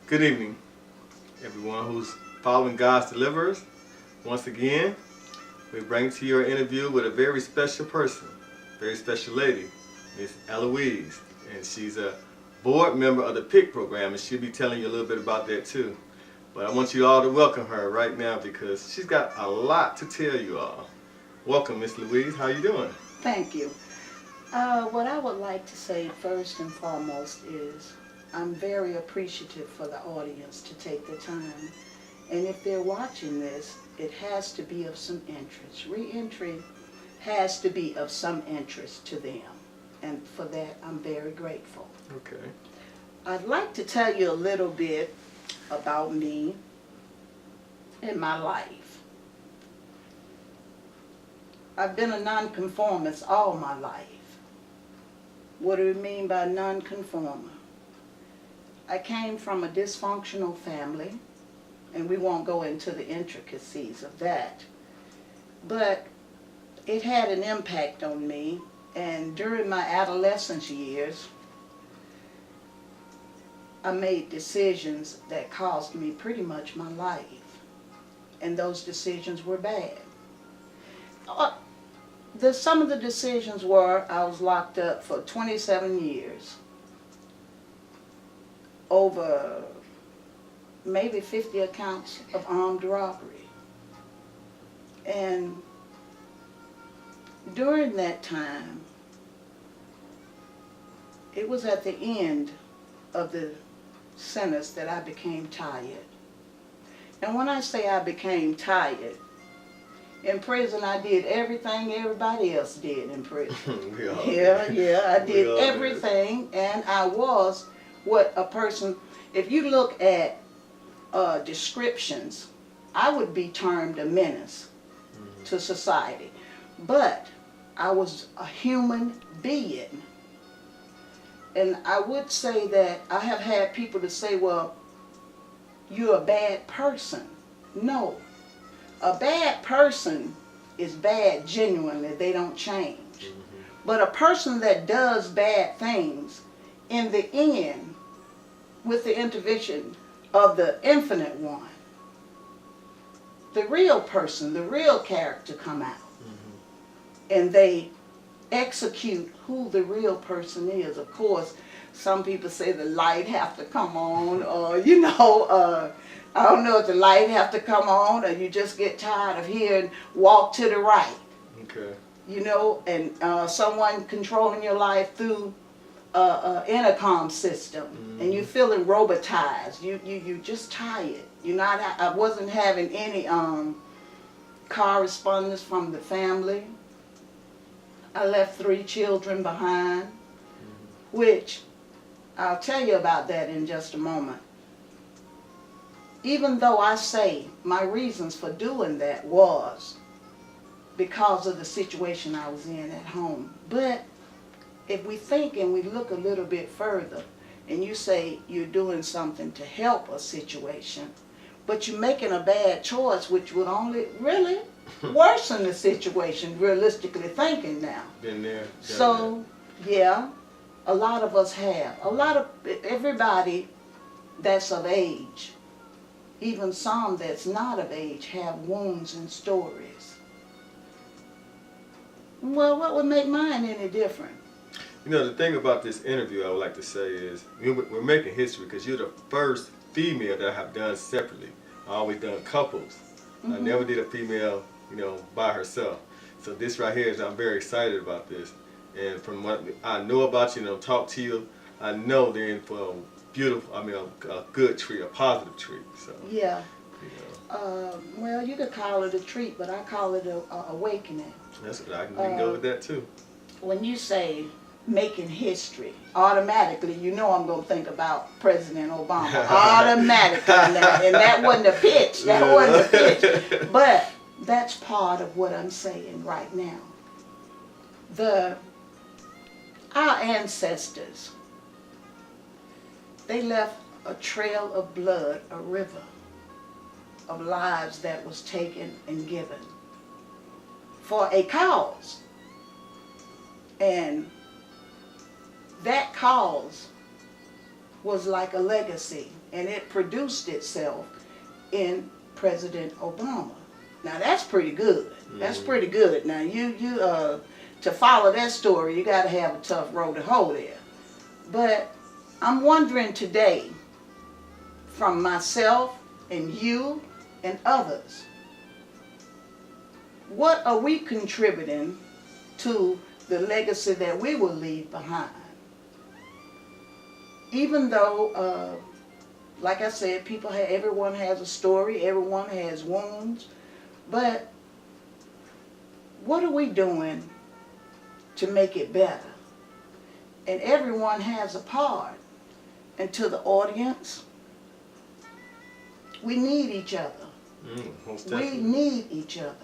Good evening, everyone who's following God's Deliverers. Once again, we bring to you an interview with a very special person, very special lady, Miss Eloise. And she's a board member of the PIC program, and she'll be telling you a little bit about that too. But I want you all to welcome her right now because she's got a lot to tell you all. Welcome, Miss Louise. How you doing? Thank you. What I would like to say first and foremost is I'm very appreciative for the audience to take the time. And if they're watching this, it has to be of some interest. Re-entry has to be of some interest to them. And for that, I'm very grateful. Okay. I'd like to tell you a little bit about me and my life. I've been a nonconformist all my life. What do we mean by nonconformer? I came from a dysfunctional family, and we won't go into the intricacies of that, but it had an impact on me, and during my adolescence years, I made decisions that cost me pretty much my life, and those decisions were bad. Some of the decisions were I was locked up for 27 years over maybe 50 accounts of armed robbery. And during that time, it was at the end of the sentence that I became tired. And when I say I became tired, in prison I did everything everybody else did in prison. I did everything, and I was what a person, if you look at descriptions, I would be termed a menace to society. But I was a human being. And I would say that I have had people to say, well, you're a bad person. No. A bad person is bad genuinely. They don't change. But a person that does bad things, in the end, with the intervention of the infinite one, the real person, the real character come out. And they execute who the real person is. Of course, some people say the light have to come on, or I don't know if the light have to come on, or you just get tired of hearing walk to the right. Okay. And someone controlling your life through intercom system, and you're feeling robotized. You just tired. I wasn't having any correspondence from the family. I left 3 children behind, which I'll tell you about that in just a moment. Even though I say my reasons for doing that was because of the situation I was in at home, but if we think and we look a little bit further, and you say you're doing something to help a situation, but you're making a bad choice which would only really worsen the situation, realistically thinking now. Been there. So, yeah, a lot of us have. Everybody that's of age, even some that's not of age, have wounds and stories. Well, what would make mine any different? The thing about this interview I would like to say is we're making history because you're the first female that I have done separately. I always done couples. I never did a female, by herself. So this right here I'm very excited about this. And from what I know about you, talk to you, I know they're in for a good treat, a positive treat. So yeah. Well, you could call it a treat, but I call it a awakening. That's what I can go with that too. When you say making history, automatically, I'm going to think about President Obama. Automatically. And that wasn't a pitch. That wasn't a pitch. But that's part of what I'm saying right now. Our ancestors, they left a trail of blood, a river of lives that was taken and given for a cause. And that cause was like a legacy, and it produced itself in President Obama. Now that's pretty good. That's pretty good. Now you to follow that story, you got to have a tough road to hoe there. But I'm wondering today, from myself and you and others, what are we contributing to the legacy that we will leave behind? Even though, like I said, everyone has a story, everyone has wounds, but what are we doing to make it better? And everyone has a part. And to the audience, we need each other. We need each other.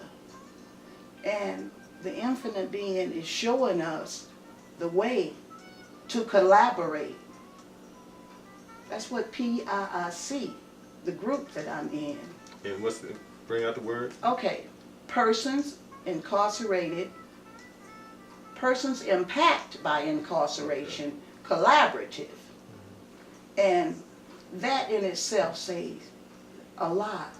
And the infinite being is showing us the way to collaborate. That's what PIIC, the group that I'm in. And bring out the word? Okay, persons incarcerated, persons impacted by incarceration, collaborative. And that in itself says a lot.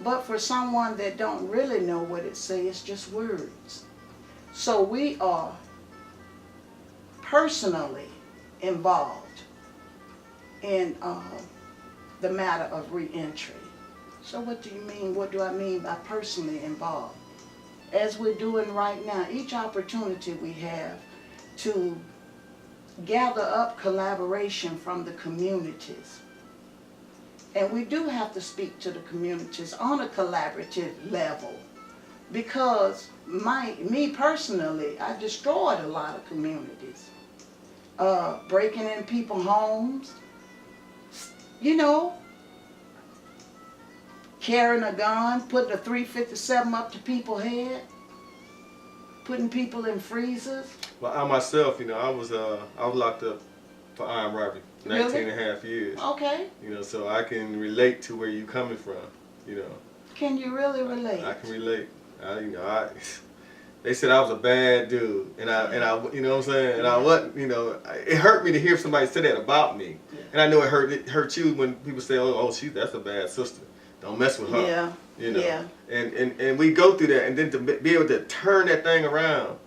But for someone that don't really know what it says, it's just words. So we are personally involved in the matter of reentry. So what do you mean? What do I mean by personally involved? As we're doing right now, each opportunity we have to gather up collaboration from the communities. And we do have to speak to the communities on a collaborative level, because me personally, I destroyed a lot of communities. Breaking in people's homes, carrying a gun, putting a .357 up to people's head, putting people in freezers. Well, I myself, I was locked up for armed robbery, 19 Really? and a half years. Okay. So I can relate to where you're coming from, Can you really relate? I can relate. They said I was a bad dude, and I, you know what I'm saying, and I wasn't, it hurt me to hear somebody say that about me, and I know it hurt you when people say, oh, that's a bad sister, don't mess with her, Yeah. and we go through that, and then to be able to turn that thing around,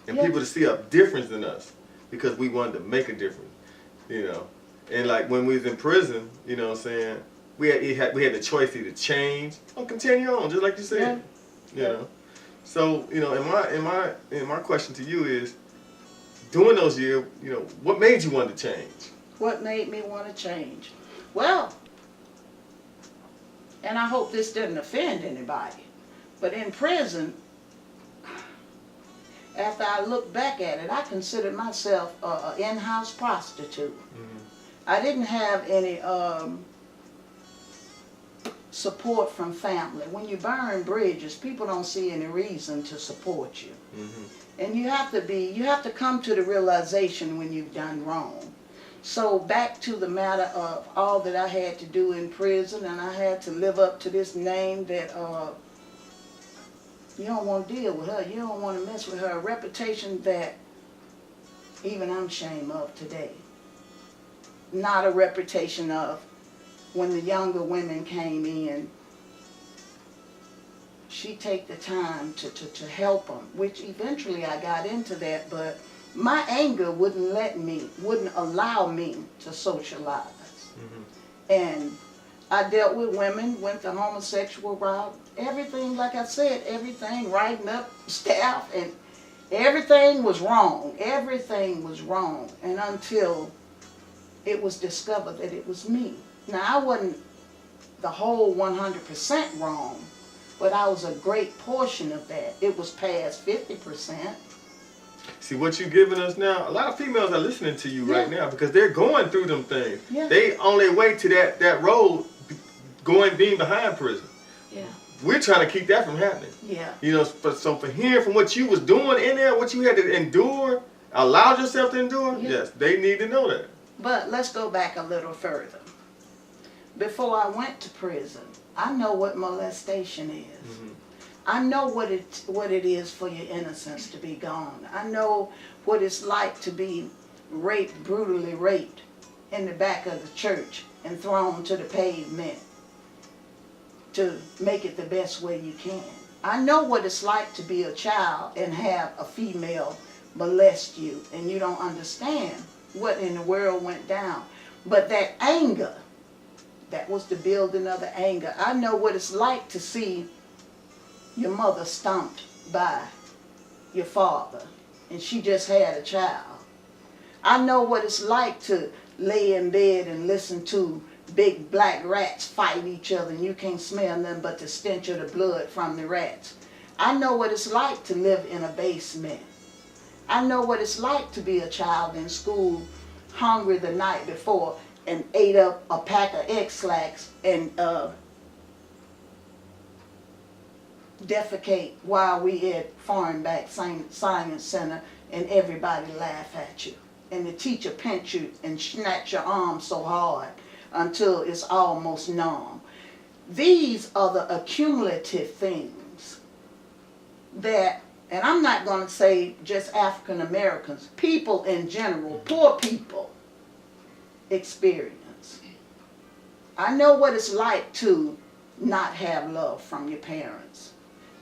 and people to see a difference in us, because we wanted to make a difference, and like when we was in prison, you know what I'm saying, we had the choice to either change or continue on, just like you said, So, in my question to you is, during those years, what made you want to change? What made me want to change? Well, and I hope this didn't offend anybody, but in prison, after I look back at it, I considered myself an in-house prostitute. I didn't have any support from family. When you burn bridges, people don't see any reason to support you. And you have to come to the realization when you've done wrong. So back to the matter of all that I had to do in prison, and I had to live up to this name that you don't want to deal with her, you don't want to mess with her, a reputation that even I'm ashamed of today. Not a reputation of when the younger women came in, she take the time to help them, which eventually I got into that, but my anger wouldn't allow me to socialize. And I dealt with women, went the homosexual route, everything, like I said, everything, writing up staff, and everything was wrong. Everything was wrong, and until it was discovered that it was me. Now, I wasn't the whole 100% wrong, but I was a great portion of that. It was past 50%. See, what you're giving us now, a lot of females are listening to you right now because they're going through them things. They on their way to that road, being behind prison. We're trying to keep that from happening. So for hearing from what you was doing in there, what you had to endure, allowed yourself to endure, yes, they need to know that. But let's go back a little further. Before I went to prison, I know what molestation is. I know what it is for your innocence to be gone. I know what it's like to be raped, brutally raped, in the back of the church and thrown to the pavement to make it the best way you can. I know what it's like to be a child and have a female molest you, and you don't understand what in the world went down. But that anger, that was the building of the anger. I know what it's like to see your mother stomped by your father, and she just had a child. I know what it's like to lay in bed and listen to big black rats fight each other, and you can't smell nothing but the stench of the blood from the rats. I know what it's like to live in a basement. I know what it's like to be a child in school, hungry the night before, and ate up a pack of X-Lax and defecate while we at Foreign Back Science Center, and everybody laugh at you. And the teacher pinch you and snatch your arm so hard until it's almost numb. These are the accumulative things that, and I'm not going to say just African Americans, people in general, poor people experience. I know what it's like to not have love from your parents,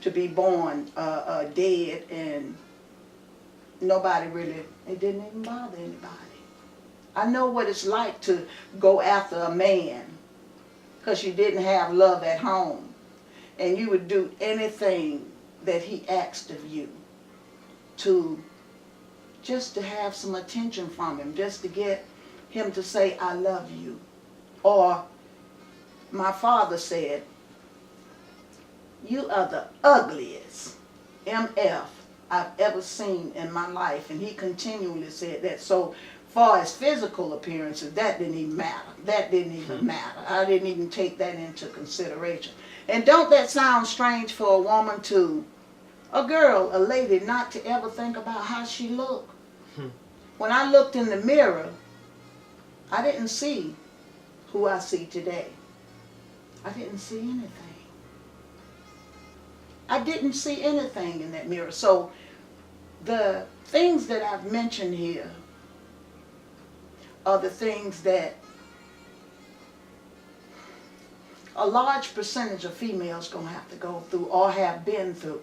to be born dead and nobody really, it didn't even bother anybody. I know what it's like to go after a man because you didn't have love at home, and you would do anything that he asked of you to just to have some attention from him, just to get him to say, I love you. Or my father said, you are the ugliest MF I've ever seen in my life. And he continually said that. So far as physical appearances, that didn't even matter. That didn't even matter. I didn't even take that into consideration. And don't that sound strange for a woman to, a girl, a lady, not to ever think about how she looked? When I looked in the mirror, I didn't see who I see today. I didn't see anything. I didn't see anything in that mirror. So the things that I've mentioned here are the things that a large percentage of females going to have to go through or have been through.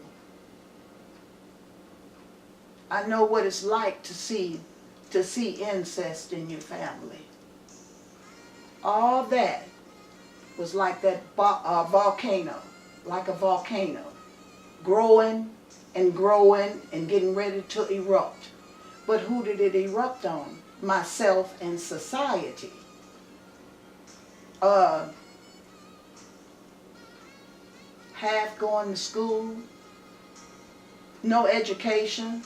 I know what it's like to see incest in your family. All that was like that volcano, like a volcano, growing and growing and getting ready to erupt. But who did it erupt on? Myself and society. Half going to school, no education,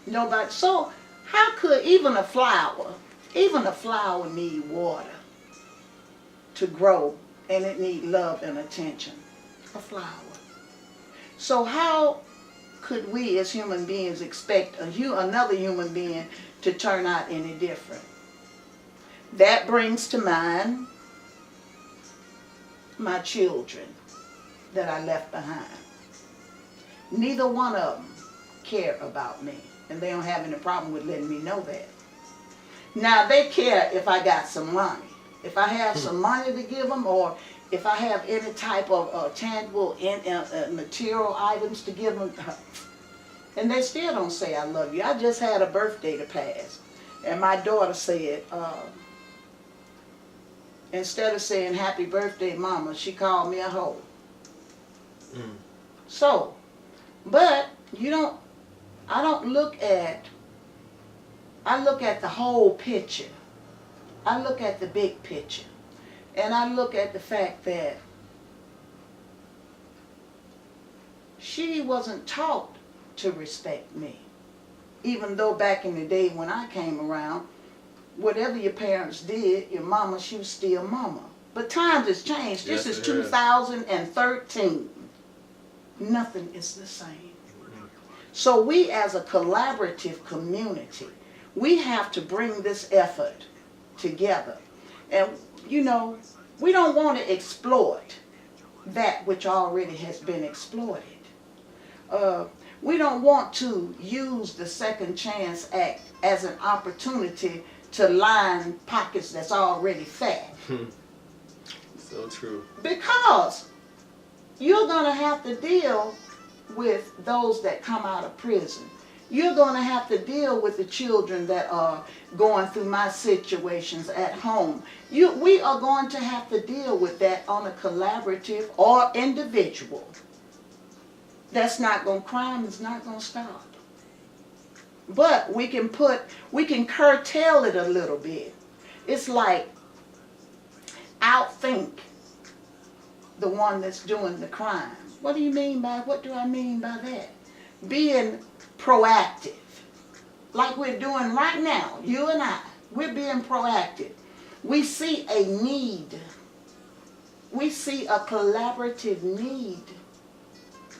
nobody. So how could even a flower need water to grow, and it need love and attention? A flower. So how could we as human beings expect another human being to turn out any different? That brings to mind my children that I left behind. Neither one of them care about me, and they don't have any problem with letting me know that. Now they care if I got some money. If I have some money to give them, or if I have any type of tangible material items to give them. And they still don't say I love you. I just had a birthday to pass, and my daughter said, instead of saying happy birthday mama, she called me a hoe. So, but I look at the whole picture. I look at the big picture. And I look at the fact that she wasn't taught to respect me. Even though back in the day when I came around, whatever your parents did, your mama, she was still mama. But times has changed. This is 2013. Nothing is the same. So we as a collaborative community, we have to bring this effort together. And we don't want to exploit that which already has been exploited. We don't want to use the Second Chance Act as an opportunity to line pockets that's already fat. So true. Because you're going to have to deal with those that come out of prison. You're going to have to deal with the children that are going through my situations at home. We are going to have to deal with that on a collaborative or individual. Crime is not going to stop. But we can curtail it a little bit. It's like outthink the one that's doing the crime. What do I mean by that? Being proactive. Like we're doing right now, you and I. We're being proactive. We see a need. We see a collaborative need.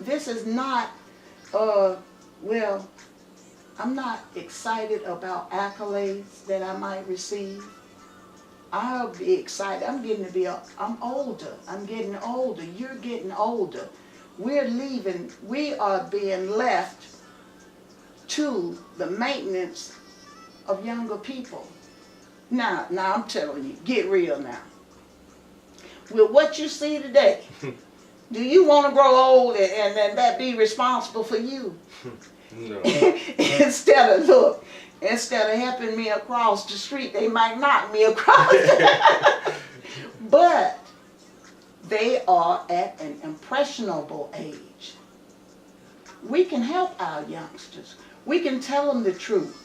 This is not, I'm not excited about accolades that I might receive. I'll be excited. I'm older. I'm getting older. You're getting older. We are being left to the maintenance of younger people. Now I'm telling you, get real now. With what you see today, do you want to grow old and that be responsible for you? No. Instead of helping me across the street, they might knock me across. But they are at an impressionable age. We can help our youngsters. We can tell them the truth.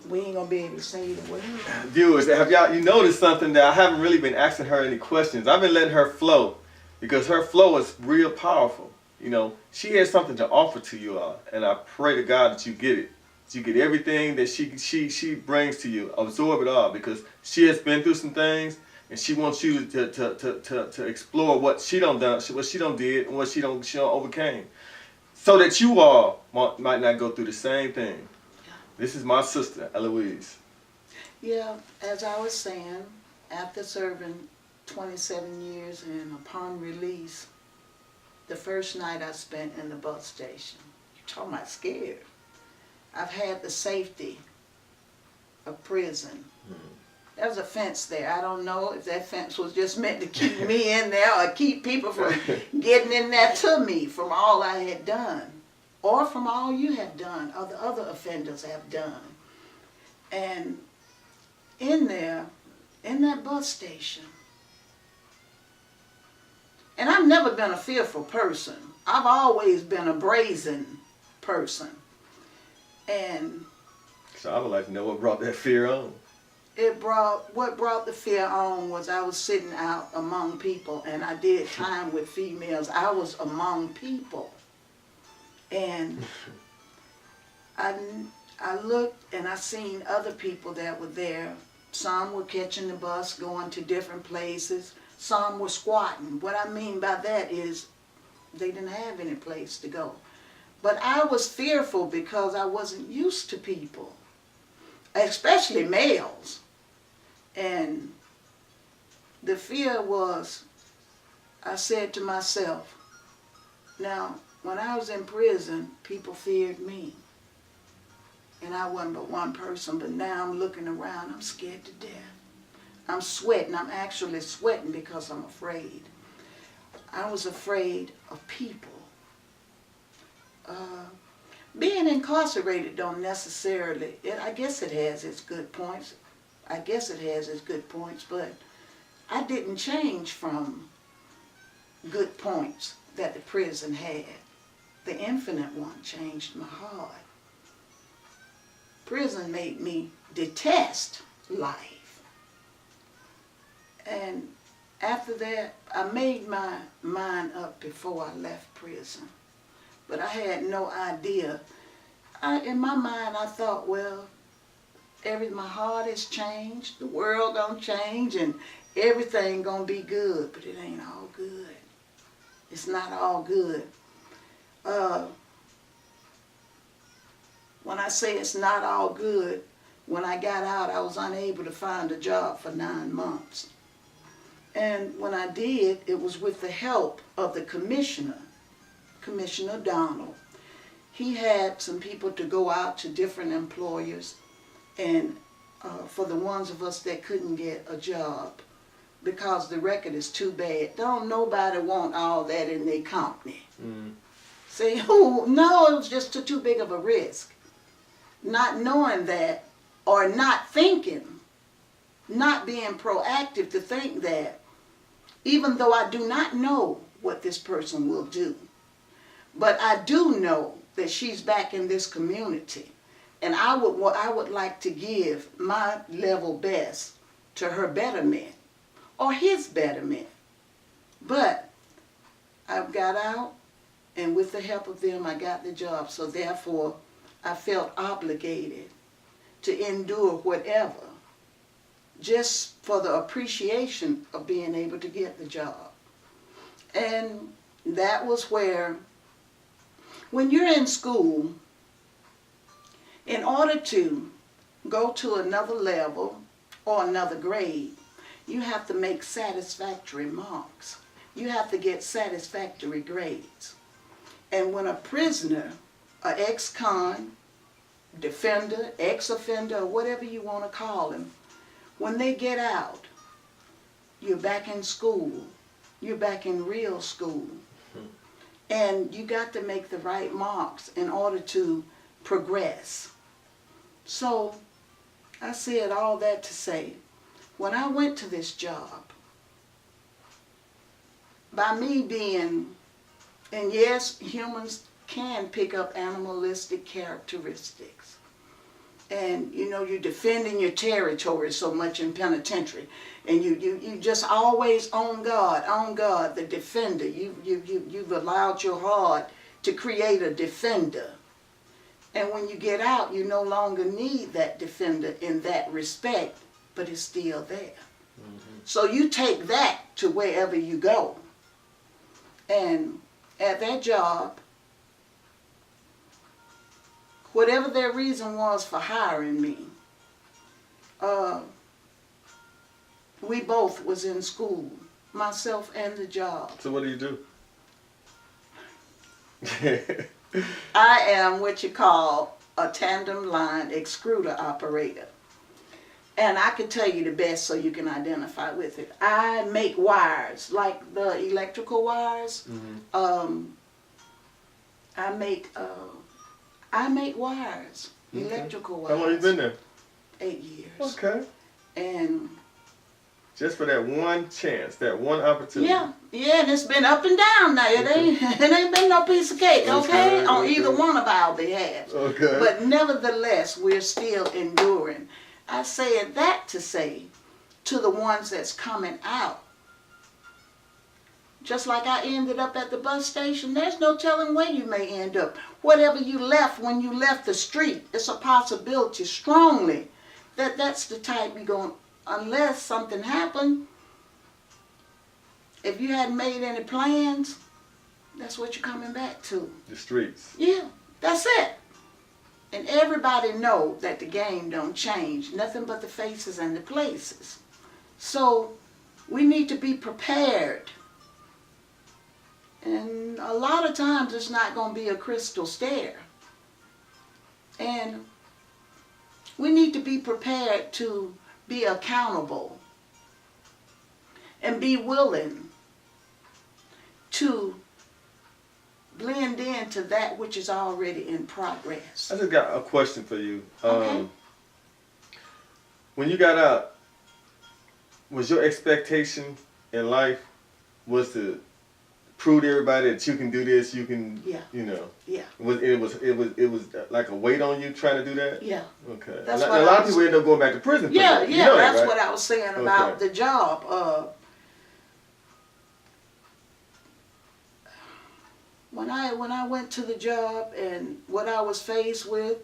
We ain't gonna be able to say the word. Viewers, you noticed something that I haven't really been asking her any questions. I've been letting her flow because her flow is real powerful. You know, she has something to offer to you all, and I pray to God that you get it. That you get everything that she brings to you. Absorb it all, because she has been through some things, and she wants you to explore what she did, and what she don't overcame, so that you all might not go through the same thing. Yeah. This is my sister, Eloise. Yeah, as I was saying, after serving 27 years and upon release, the first night I spent in the bus station. You're talking about scared. I've had the safety of prison. There's a fence there. I don't know if that fence was just meant to keep me in there or keep people from getting in there to me from all I had done, or from all you have done, or the other offenders have done. And in there, in that bus station, and I've never been a fearful person. I've always been a brazen person. And so I would like to know what brought that fear on. What brought the fear on was I was sitting out among people, and I did time with females. I was among people. And I looked and I seen other people that were there. Some were catching the bus, going to different places. Some were squatting. What I mean by that is they didn't have any place to go. But I was fearful because I wasn't used to people, especially males. And the fear was, I said to myself, now, when I was in prison, people feared me. And I wasn't but one person, but now I'm looking around, I'm scared to death. I'm sweating. I'm actually sweating because I'm afraid. I was afraid of people. Being incarcerated don't necessarily, I guess it has its good points. But I didn't change from good points that the prison had. The infinite one changed my heart. Prison made me detest life. And after that, I made my mind up before I left prison. But I had no idea. In my mind, I thought, well, my heart has changed, the world gonna change, and everything gonna be good. But it ain't all good. It's not all good. When I say it's not all good, when I got out, I was unable to find a job for 9 months. And when I did, it was with the help of the commissioner, Commissioner Donald. He had some people to go out to different employers and for the ones of us that couldn't get a job because the record is too bad. Don't nobody want all that in their company. Mm. See, no, it was just too big of a risk. Not knowing that, or not thinking, not being proactive to think that, even though I do not know what this person will do, but I do know that she's back in this community, and I would like to give my level best to her betterment, or his betterment. But I got out, and with the help of them, I got the job. So therefore, I felt obligated to endure whatever, just for the appreciation of being able to get the job. And that was where, when you're in school, in order to go to another level or another grade, you have to make satisfactory marks. You have to get satisfactory grades. And when a prisoner, an ex-con, defender, ex-offender, or whatever you want to call him, when they get out, you're back in school. You're back in real school. And you got to make the right marks in order to progress. So I said all that to say, when I went to this job, by me being, and yes, humans can pick up animalistic characteristics. And you know, you're defending your territory so much in penitentiary. And you just always on guard, the defender. You've allowed your heart to create a defender. And when you get out, you no longer need that defender in that respect, but it's still there. Mm-hmm. So you take that to wherever you go. And at that job, whatever their reason was for hiring me, we both was in school, myself and the job. So what do you do? I am what you call a tandem line extruder operator. And I can tell you the best so you can identify with it. I make wires, like the electrical wires. Mm-hmm. I make wires, okay. Electrical wires. How long you been there? 8 years. Okay. And just for that one chance, that one opportunity. Yeah, and it's been up and down now. It ain't been no piece of cake, okay? On either one of our behalves. Okay. But nevertheless, we're still enduring. I said that to say to the ones that's coming out, just like I ended up at the bus station, there's no telling where you may end up. Whatever you left when you left the street, it's a possibility strongly that that's the type you're going, unless something happened. If you hadn't made any plans, that's what you're coming back to. The streets. Yeah, that's it. And everybody know that the game don't change. Nothing but the faces and the places. So we need to be prepared. And a lot of times it's not going to be a crystal stair. And we need to be prepared to be accountable and be willing to blend into that which is already in progress. I just got a question for you. Okay. When you got out, was your expectation in life was to prove to everybody that you can do this, you can, you know? Yeah. It was like a weight on you trying to do that? Yeah. Okay. That's a lot of people end up going back to prison for yeah, that. Yeah, you know that's that, right? what I was saying about the job. When I went to the job and what I was faced with,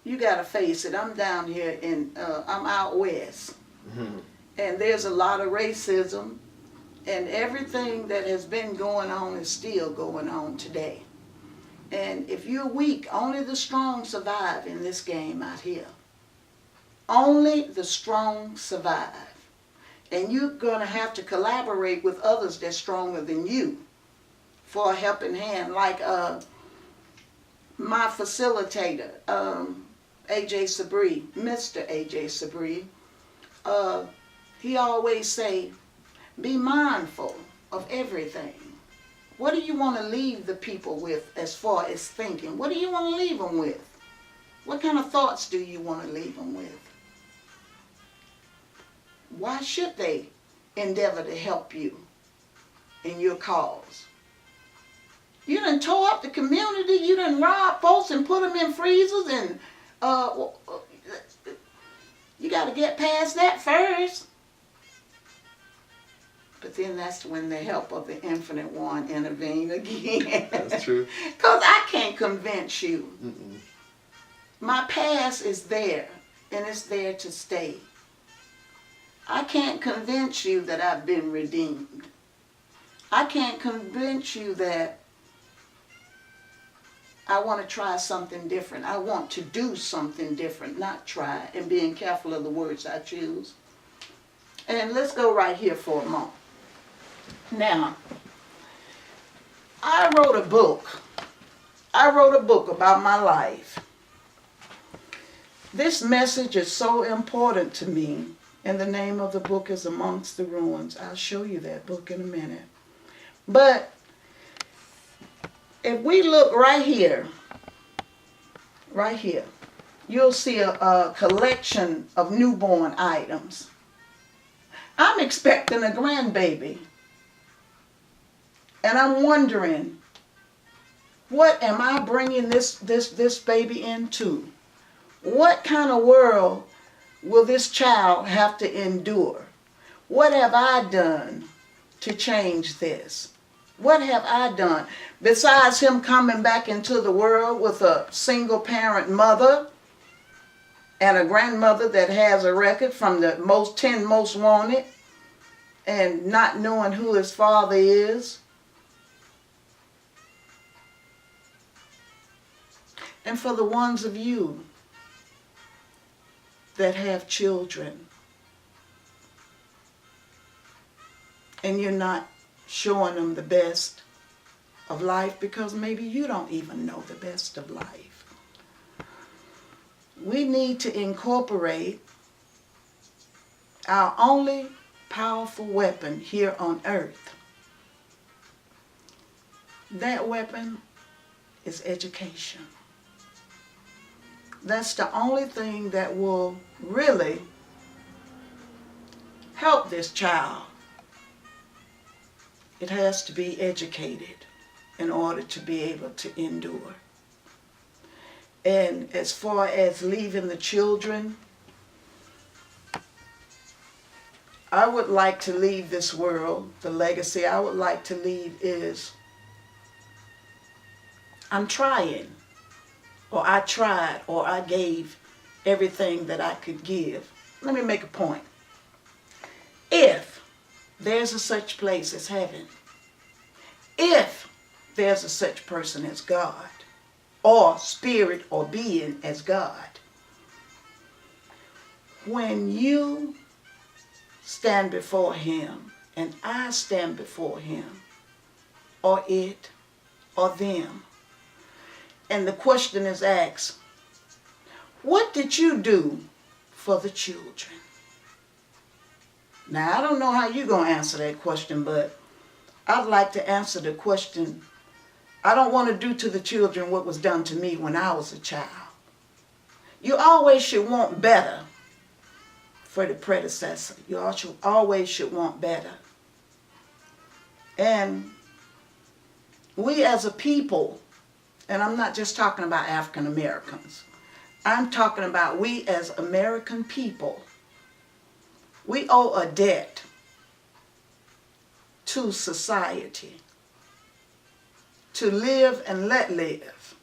you gotta face it. I'm down here I'm out west. Mm-hmm. And there's a lot of racism, and everything that has been going on is still going on today. And if you're weak, only the strong survive in this game out here. Only the strong survive. And you're gonna have to collaborate with others that's stronger than you for a helping hand, like my facilitator, A.J. Sabree, Mr. A.J. Sabree, he always say, be mindful of everything. What do you want to leave the people with as far as thinking? What do you want to leave them with? What kind of thoughts do you want to leave them with? Why should they endeavor to help you in your cause? You done tore up the community. You done robbed folks and put them in freezers, and you got to get past that first. But then that's when the help of the Infinite One intervene again. That's true. Because I can't convince you. Mm-mm. My past is there, and it's there to stay. I can't convince you that I've been redeemed. I can't convince you that I want to try something different. I want to do something different, not try, and being careful of the words I choose. And let's go right here for a moment. Now, I wrote a book. I wrote a book about my life. This message is so important to me, and the name of the book is Amongst the Ruins. I'll show you that book in a minute. But if we look right here, you'll see a collection of newborn items. I'm expecting a grandbaby. And I'm wondering, what am I bringing this baby into? What kind of world will this child have to endure? What have I done to change this? What have I done? Besides him coming back into the world with a single parent mother and a grandmother that has a record from the 10 most wanted and not knowing who his father is. And for the ones of you that have children and you're not showing them the best of life because maybe you don't even know the best of life. We need to incorporate our only powerful weapon here on earth. That weapon is education. That's the only thing that will really help this child. It has to be educated in order to be able to endure. And as far as leaving the children, I would like to leave this world, the legacy I would like to leave is, I'm trying. Or I tried, or I gave everything that I could give. Let me make a point. If there's a such place as heaven, if there's a such person as God, or spirit or being as God, when you stand before him, and I stand before him, or it, or them, and the question is asked, what did you do for the children? Now, I don't know how you're going to answer that question, but I'd like to answer the question. I don't want to do to the children what was done to me when I was a child. You always should want better for the predecessor. You always should want better. And we as a people, and I'm not just talking about African Americans. I'm talking about we as American people. We owe a debt to society to live and let live.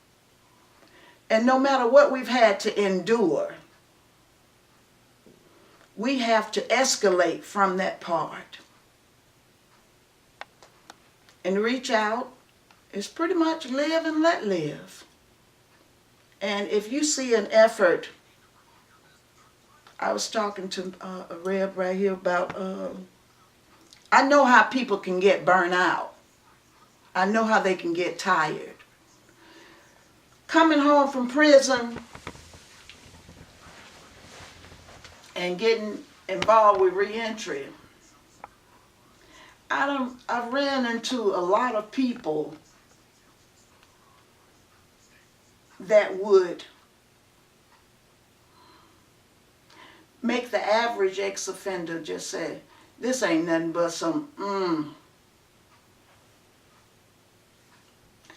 And no matter what we've had to endure, we have to escalate from that part and reach out. It's pretty much live and let live. And if you see an effort, I was talking to a reb right here about, I know how people can get burnt out. I know how they can get tired. Coming home from prison, and getting involved with reentry, I've ran into a lot of people that would make the average ex-offender just say, this ain't nothing but some,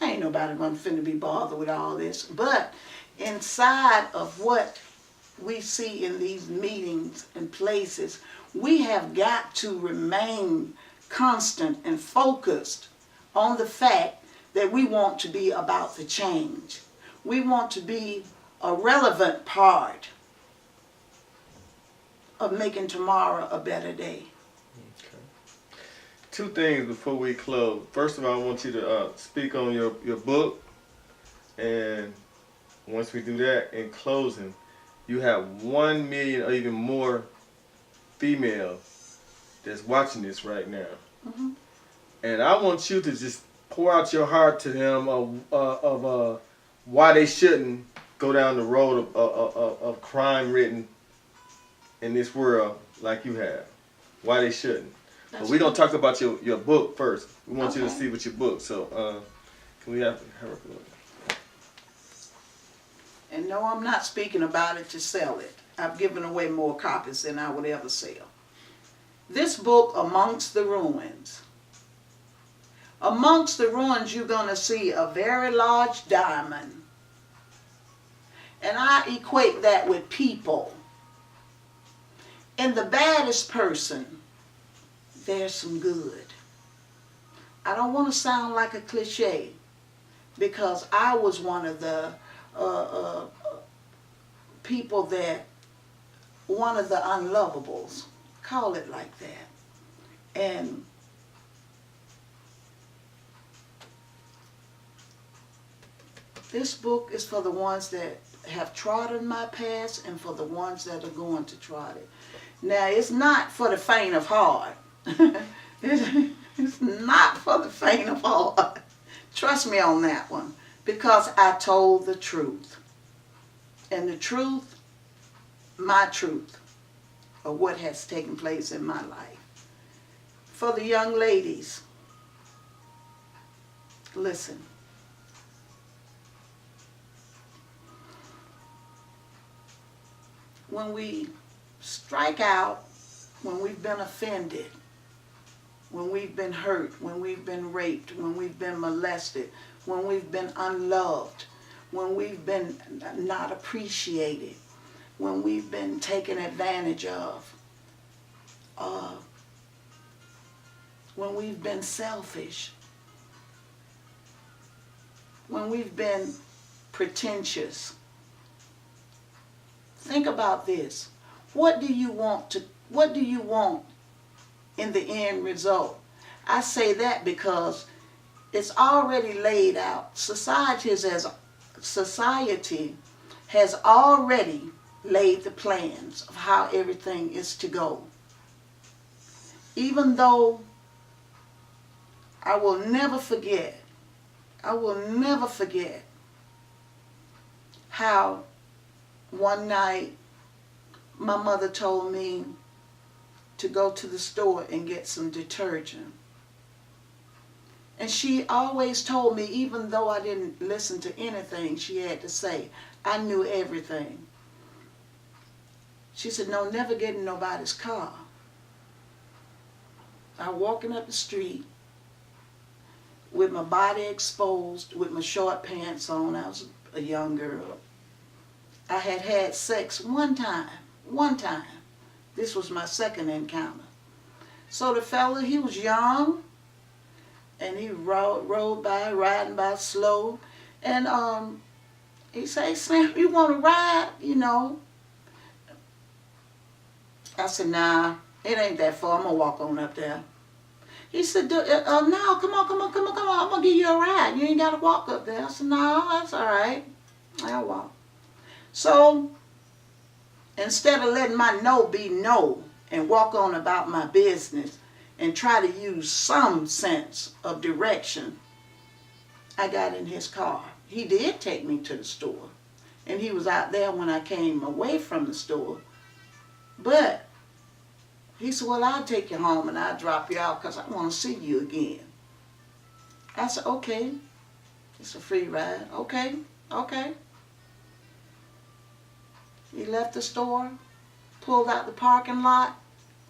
ain't nobody gonna finna be bothered with all this. But inside of what we see in these meetings and places, we have got to remain constant and focused on the fact that we want to be about the change. We want to be a relevant part of making tomorrow a better day. Okay. Two things before we close. First of all, I want you to speak on your book, and once we do that, in closing, you have 1 million or even more females that's watching this right now. Mm-hmm. And I want you to just pour out your heart to them of why they shouldn't go down the road of crime written in this world like you have. Why they shouldn't. But we're going to talk about your book first. We want you to see what your book. So can we have her book? And no, I'm not speaking about it to sell it. I've given away more copies than I would ever sell. This book, Amongst the Ruins. Amongst the ruins, you're going to see a very large diamond. And I equate that with people. In the baddest person, there's some good. I don't want to sound like a cliche, because I was one of the people that, one of the unlovables, call it like that. And this book is for the ones that have trodden my past and for the ones that are going to trod it. Now, it's not for the faint of heart. It's not for the faint of heart. Trust me on that one, because I told the truth. And the truth, my truth, of what has taken place in my life. For the young ladies, listen. When we strike out, when we've been offended, when we've been hurt, when we've been raped, when we've been molested, when we've been unloved, when we've been not appreciated, when we've been taken advantage of, when we've been selfish, when we've been pretentious. Think about this. What do you want in the end result? I say that because it's already laid out. Society has already laid the plans of how everything is to go. Even though I will never forget how one night my mother told me to go to the store and get some detergent. And she always told me, even though I didn't listen to anything she had to say, I knew everything. She said, no, never get in nobody's car. I was walking up the street with my body exposed, with my short pants on. I was a young girl. I had had sex one time. This was my second encounter. So the fella, he was young, and he rode by, riding by slow, and he said, hey, Sam, you want to ride? You know. I said, nah, it ain't that far. I'm going to walk on up there. He said, no, come on. I'm going to give you a ride. You ain't got to walk up there. I said, no, that's all right. I'll walk. So instead of letting my no be no and walk on about my business and try to use some sense of direction, I got in his car. He did take me to the store, and he was out there when I came away from the store. But he said, well, I'll take you home and I'll drop you out because I want to see you again. I said, okay. It's a free ride. Okay, okay. He left the store, pulled out the parking lot,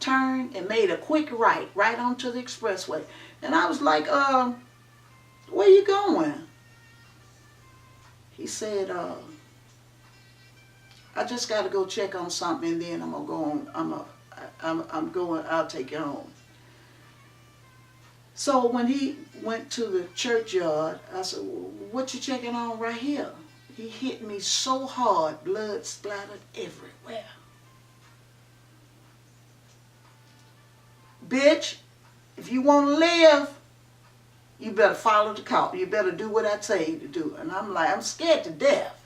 turned, and made a quick right onto the expressway. And I was like, where you going? He said, I just got to go check on something and then I'm going to go on, I'll take you home. So when he went to the churchyard, I said, well, what you checking on right here? He hit me so hard, blood splattered everywhere. Bitch, if you want to live, you better follow the call. You better do what I tell you to do. And I'm like, I'm scared to death.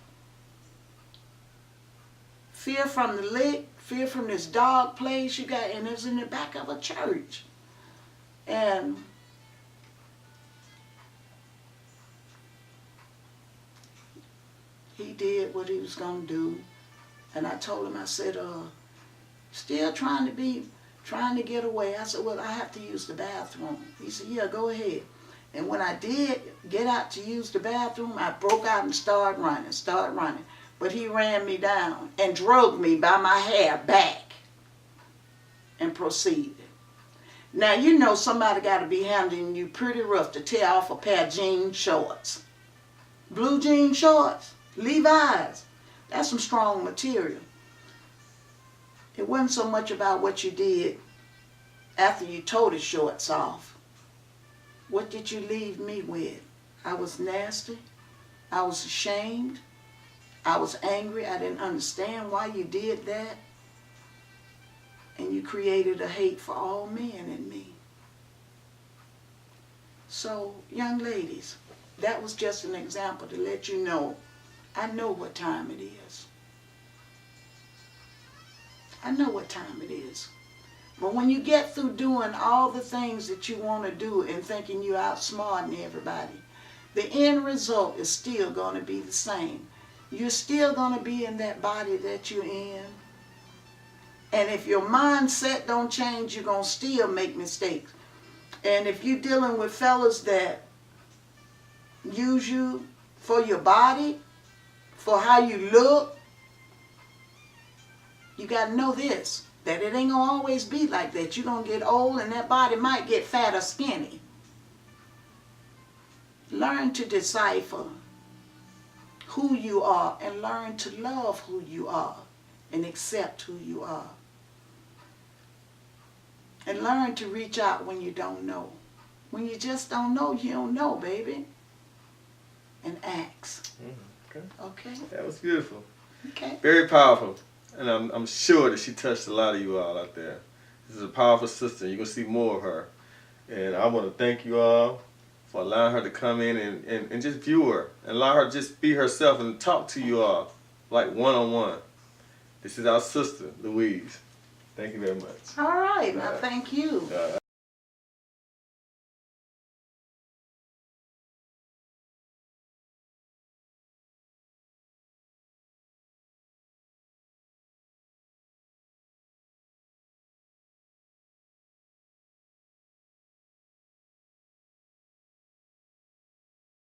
Fear from the lick, fear from this dog place you got, and it's in the back of a church. And he did what he was going to do. And I told him, I said, still trying to get away. I said, well, I have to use the bathroom. He said, yeah, go ahead. And when I did get out to use the bathroom, I broke out and started running. But he ran me down and dragged me by my hair back and proceeded. Now, you know somebody got to be handling you pretty rough to tear off a pair of jean shorts. Blue jean shorts, Levi's. That's some strong material. It wasn't so much about what you did after you tore the shorts off. What did you leave me with? I was nasty. I was ashamed. I was angry. I didn't understand why you did that. And you created a hate for all men in me. So, young ladies, that was just an example to let you know I know what time it is. I know what time it is. But when you get through doing all the things that you want to do and thinking you're outsmarting everybody, the end result is still going to be the same. You're still going to be in that body that you're in. And if your mindset don't change, you're going to still make mistakes. And if you're dealing with fellas that use you for your body, for how you look, you got to know this, that it ain't going to always be like that. You're going to get old and that body might get fat or skinny. Learn to decipher who you are and learn to love who you are and accept who you are. And learn to reach out when you don't know. When you just don't know, you don't know, baby. And ask. Okay. Okay? That was beautiful. Okay. Very powerful. And I'm sure that she touched a lot of you all out there. This is a powerful sister. You're going to see more of her. And I want to thank you all for allowing her to come in and just view her. And allow her to just be herself and talk to you all like one-on-one. This is our sister, Louise. Thank you very much. All right. Now, thank you.